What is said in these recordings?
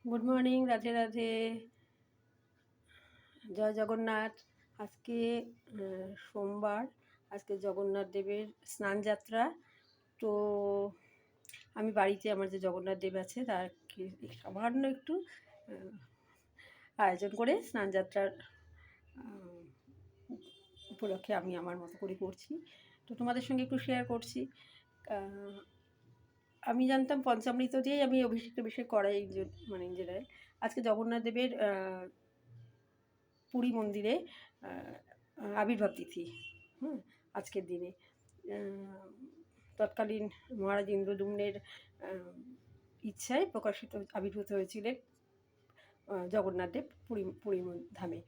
Good morning, Radhe Radhe, জয় জগন্নাথ। আজকে সোমবার, আজকে জগন্নাথ দেবের স্নানযাত্রা। তো আমি বাড়িতে আমার যে জগন্নাথ দেব আছে তার সামান্য একটু আয়োজন করে স্নানযাত্রার উপলক্ষে আমি আমার মতো করে করছি। তো তোমাদের সঙ্গে একটু শেয়ার করছি। আমি জানতাম পঞ্চামৃত দিয়েই আমি অভিষেক টভিষেক করাই, মানে ইন জেনারেল। আজকে জগন্নাথ দেবের পুরী মন্দিরে আবির্ভাব তিথি, আজকের দিনে তৎকালীন মহারাজ ইন্দ্রদ্যুম্নের ইচ্ছায় প্রকাশিত আবির্ভূত হয়েছিলেন জগন্নাথ দেব পুরী ধামে।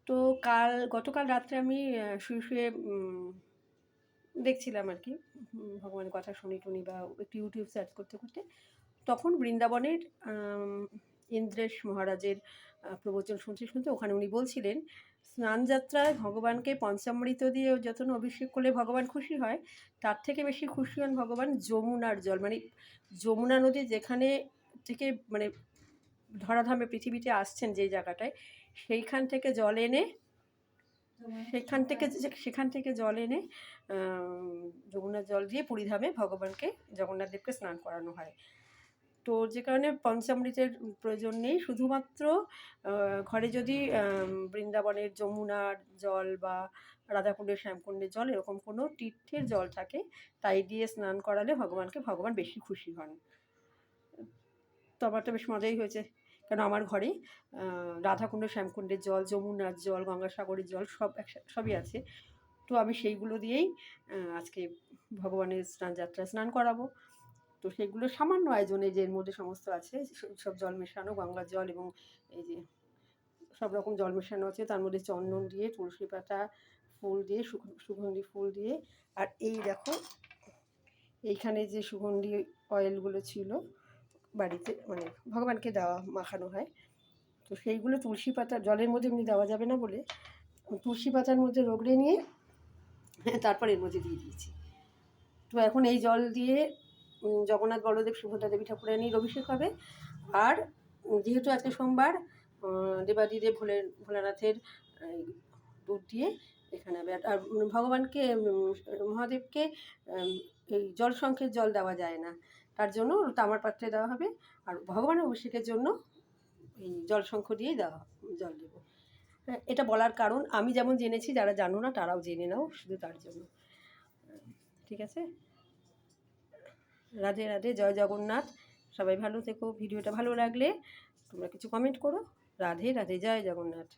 তো গতকাল রাত্রে আমি শুয়ে শুয়ে দেখছিলাম আর কি, ভগবানের কথা শুনি টুনি বা একটু ইউটিউব সার্চ করতে করতে, তখন বৃন্দাবনের ইন্দ্রেশ মহারাজের প্রবচন শুনতে শুনতে ওখানে উনি বলছিলেন স্নানযাত্রায় ভগবানকে পঞ্চামৃত দিয়ে যত অভিষেক করলে ভগবান খুশি হয়, তার থেকে বেশি খুশি হন ভগবান যমুনার জল, মানে যমুনা নদী যেখানে থেকে মানে ধরাধামে পৃথিবীতে আসছেন যে জায়গাটায়, সেখান থেকে জল এনে জল এনে যমুনার জল দিয়ে পুরীধামে ভগবানকে জগন্নাথ দেবকে স্নান করানো হয়। তো যে কারণে পঞ্চামৃতের প্রয়োজন নেই, শুধুমাত্র ঘরে যদি বৃন্দাবনের যমুনার জল বা রাধাকুণ্ডের শ্যামকুণ্ডের জল এরকম কোনো তীর্থের জল থাকে, তাই দিয়ে স্নান করালে ভগবান বেশি খুশি হন। তো আমার তো বেশ মজাই হয়েছে, কেন আমার ঘরে রাধাকুণ্ড শ্যামকুণ্ডের জল, যমুনার জল, গঙ্গাসাগরের জল সবই আছে। তো আমি সেইগুলো দিয়েই আজকে ভগবানের স্নান করাবো। তো সেগুলো সামান্য আয়োজনে, যে এর মধ্যে সমস্ত আছে, সব জল মেশানো, গঙ্গার জল এবং এই যে সব রকম জল মেশানো আছে, তার মধ্যে চন্দন দিয়ে, তুলসী পাতা, ফুল দিয়ে, সুগন্ধি ফুল দিয়ে, আর এই দেখো এইখানে যে সুগন্ধি অয়েলগুলো ছিল বাড়িতে, মানে ভগবানকে দেওয়া মাখানো হয়, তো সেইগুলো তুলসী পাতা, জলের মধ্যে এমনি দেওয়া যাবে না বলে তুলসী পাতার মধ্যে রগড়ে নিয়ে তারপর এর মধ্যে দিয়ে দিয়েছি। তো এখন এই জল দিয়ে জগন্নাথ বলদেব সুভদ্রা দেবী ঠাকুরানীর অভিষেক হবে। আর যেহেতু আজকে সোমবার, দেবাদিদেব ভোলানাথের দুধ দিয়ে এখানে হবে। আর ভগবানকে, মহাদেবকে এই জল শঙ্খের জল দেওয়া যায় না, তার জন্য তামার পাত্রে দেওয়া হবে। আর ভগবানের অভিষেকের জন্য এই জল শঙ্খ দিয়েই জল দেবো। এটা বলার কারণ, আমি যেমন জেনেছি, যারা জানো না তারাও জেনে নাও, শুধু তার জন্য। ঠিক আছে, রাধে রাধে, জয় জগন্নাথ। সবাই ভালো থেকো। ভিডিওটা ভালো লাগলে তোমরা কিছু কমেন্ট করো। রাধে রাধে, জয় জগন্নাথ।